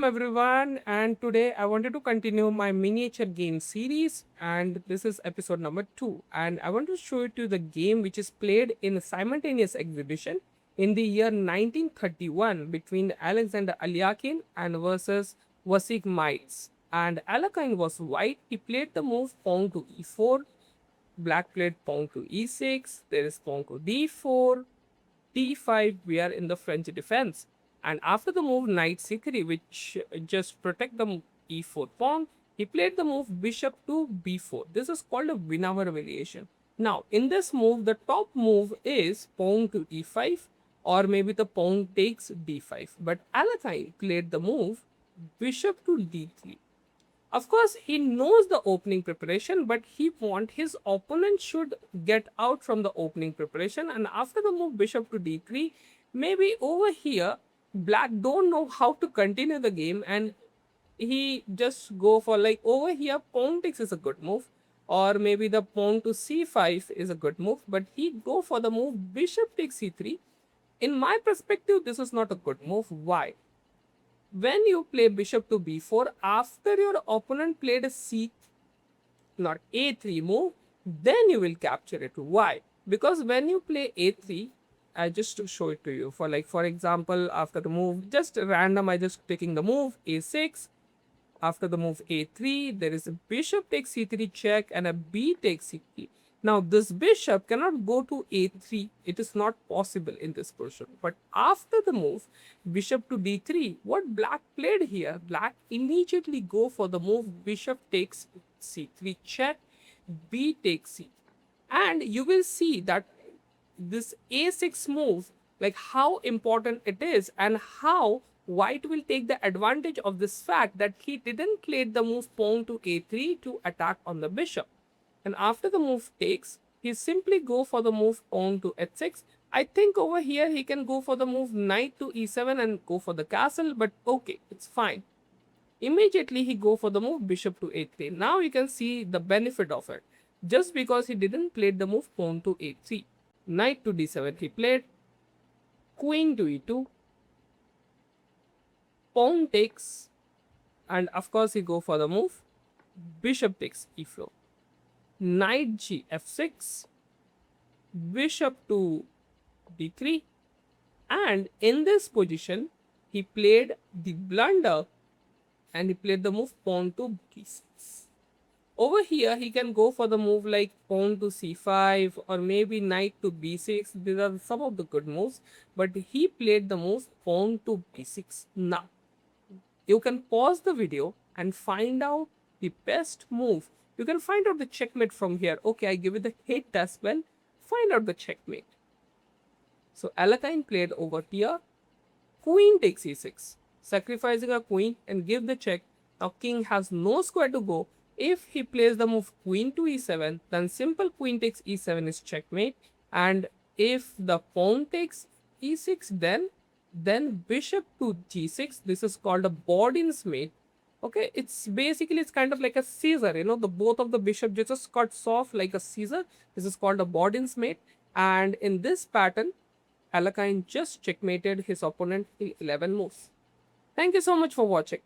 Everyone, and today I wanted to continue my miniature game series, and this is episode number 2. And I want to show you the game which is played in a simultaneous exhibition in the year 1931 between Alexander Alekhine and versus Vasic mites. And Alekhine was white. He played the move pawn to e4, black played pawn to e6, there is pawn to d4, d5, we are in the French defense. And after the move knight c3, which just protect the e4 pawn, he played the move bishop to b4. This is called a Winawer variation. Now, in this move, the top move is pawn to e5, or maybe the pawn takes d5. But Alekhine played the move bishop to d3. Of course, he knows the opening preparation, but he wants his opponent should get out from the opening preparation. And after the move bishop to d3, maybe over here, black don't know how to continue the game, and he just go for like over here, pawn takes is a good move, or maybe the pawn to c5 is a good move, but he go for the move bishop takes c3. In my perspective, this is not a good move. Why? When you play bishop to b4, after your opponent played a not a3 move, then you will capture it. Why? Because when you play a3, I just to show it to you, for example, after the move, just random, I just taking the move a6. After the move a3, there is a bishop takes c3 check and a b takes c3. Now, this bishop cannot go to a3. It is not possible in this position. But after the move, bishop to d3, what black played here? Black immediately go for the move bishop takes c3 check, b takes c. And you will see that this a6 move, like how important it is and how white will take the advantage of this fact that he didn't play the move pawn to a3 to attack on the bishop. And after the move takes, he simply go for the move pawn to h6. I think over here he can go for the move knight to e7 and go for the castle, but okay, it's fine. Immediately he go for the move bishop to a3. Now you can see the benefit of it. Just because he didn't play the move pawn to a3. Knight to d7 he played, queen to e2, pawn takes, and of course he go for the move bishop takes e4. Knight Gf6, bishop to d3, and in this position he played the blunder and he played the move pawn to b6. Over here he can go for the move like pawn to c5 or maybe knight to b6. These are some of the good moves, but he played the move pawn to b6. Now you can pause the video and find out the best move. You can find out the checkmate from here. Okay, I give it the hit as well. Find out the checkmate. So Alekhine played over here. Queen takes e6, sacrificing a queen and give the check. Now king has no square to go. If he plays the move queen to e7, then simple queen takes e7 is checkmate. And if the pawn takes e6, then bishop to g6. This is called a Bordin's mate. Okay, it's kind of like a Caesar, the both of the bishop just cuts off like a Caesar. This is called a Bordin's mate. And in this pattern, Alekhine just checkmated his opponent in 11 moves. Thank you so much for watching.